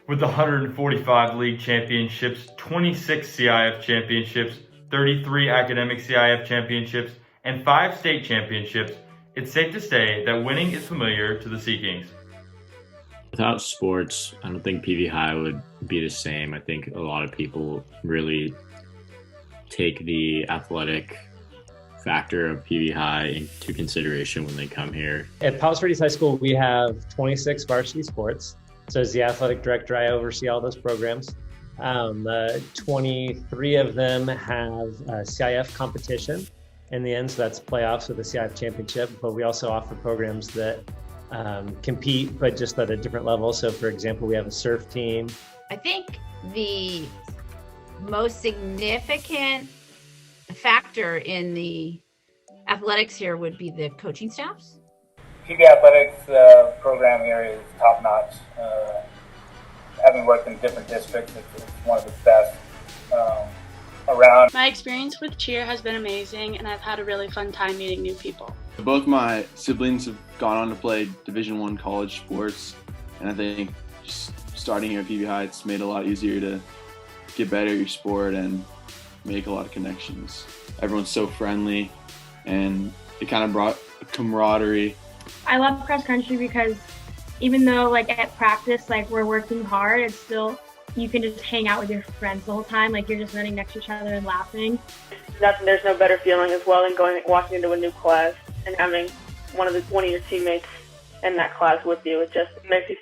With 145 league championships, 26 CIF championships, 33 academic CIF championships, and 5 state championships, it's safe to say that winning is familiar to the Sea Kings. Without sports, I don't think PV High would be the same. I think a lot of people really take the athletic factor of PV High into consideration when they come here. At Palos Verdes High School, we have 26 varsity sports. So as the athletic director, I oversee all those programs. 23 of them have CIF competition in the end, so that's playoffs with the CIF championship. But we also offer programs that compete, but just at a different level. So for example, we have a surf team. I think the most significant factor in the athletics here would be the coaching staffs. PV Athletics program here is top notch. Having worked in different districts, it's one of the best around. My experience with cheer has been amazing, and I've had a really fun time meeting new people. Both my siblings have gone on to play Division I college sports, and I think just starting here at PV High, it's made it a lot easier to get better at your sport and make a lot of connections. Everyone's so friendly, and it kind of brought a camaraderie. I love cross country because even though at practice we're working hard, it's still, you can just hang out with your friends the whole time. You're just running next to each other and laughing. There's no better feeling as well than walking into a new class and having one of your teammates in that class with you. It just makes you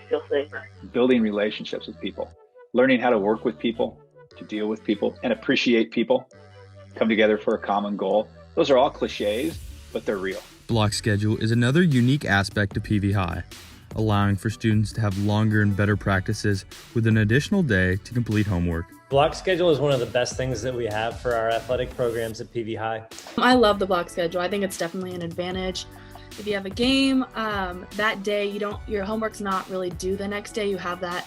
feel safer. Building relationships with people, learning how to work with people, to deal with people, and appreciate people, come together for a common goal. Those are all cliches, but they're real. Block schedule is another unique aspect of PV High, allowing for students to have longer and better practices with an additional day to complete homework. Block schedule is one of the best things that we have for our athletic programs at PV High. I love the block schedule. I think it's definitely an advantage. If you have a game that day, your homework's not really due the next day. You have that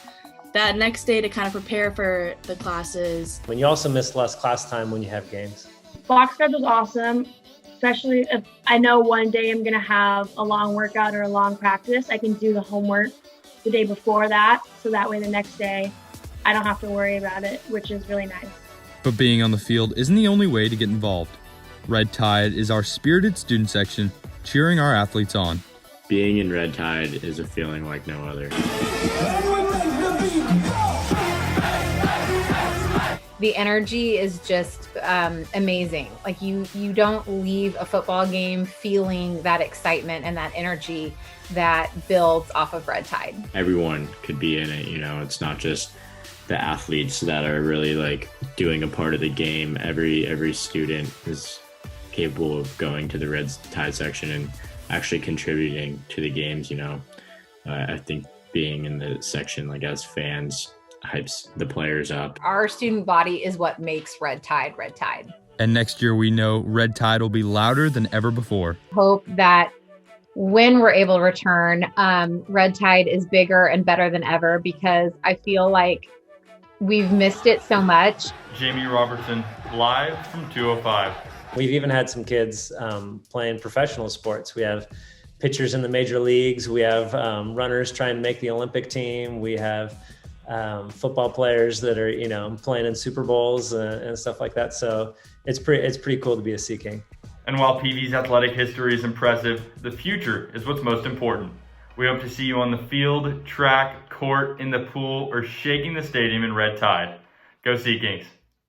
next day to kind of prepare for the classes. When you also miss less class time when you have games. Block schedule's awesome, especially if I know one day I'm going to have a long workout or a long practice. I can do the homework the day before that, so that way the next day I don't have to worry about it, which is really nice. But being on the field isn't the only way to get involved. Red Tide is our spirited student section, cheering our athletes on. Being in Red Tide is a feeling like no other. The energy is just amazing. You don't leave a football game feeling that excitement and that energy that builds off of Red Tide. Everyone could be in it, it's not just the athletes that are really doing a part of the game. Every student is capable of going to the Red Tide section and actually contributing to the games. I think being in the section as fans hypes the players up. Our student body is what makes Red Tide Red Tide. And next year we know Red Tide will be louder than ever before. Hope that when we're able to return, Red Tide is bigger and better than ever, because I feel like we've missed it so much. Jamie Robertson, live from 205. We've even had some kids playing professional sports. We have pitchers in the major leagues. We have runners trying to make the Olympic team. We have football players that are, playing in Super Bowls and stuff like that. So it's pretty cool to be a Sea King. And while PV's athletic history is impressive, the future is what's most important. We hope to see you on the field, track, court, in the pool, or shaking the stadium in Red Tide. Go Sea Kings.